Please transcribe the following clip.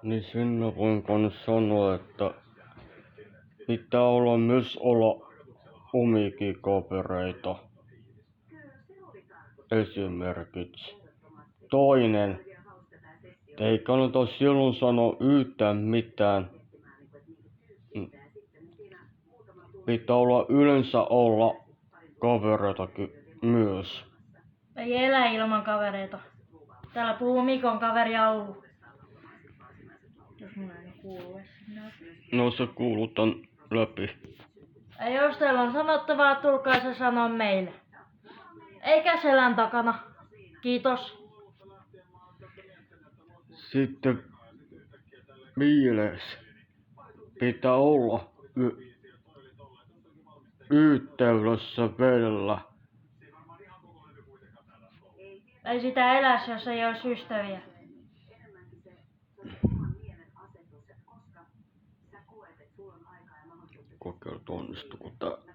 Niin sinä voin kans sanoa, että pitää olla myös olla omiakin kavereita. Esimerkiksi. Toinen. Ei kannata silloin sanoa yhtään mitään. Pitää olla yleensä olla kavereitakin myös. Ei elä ilman kavereita. Täällä puhuu Mikon kaveri Allu. Jos mun ei kuulu edes sinne. No se kuuluu tän läpi. Ja jos teillä on sanottavaa, tulkaa se sanoa meille. Eikä selän takana. Kiitos. Sitten 5. Pitää olla yhteydessä välillä. Ei sitä eläisi, jos ei olisi ystäviä. Kokeilta onnistuuko tää.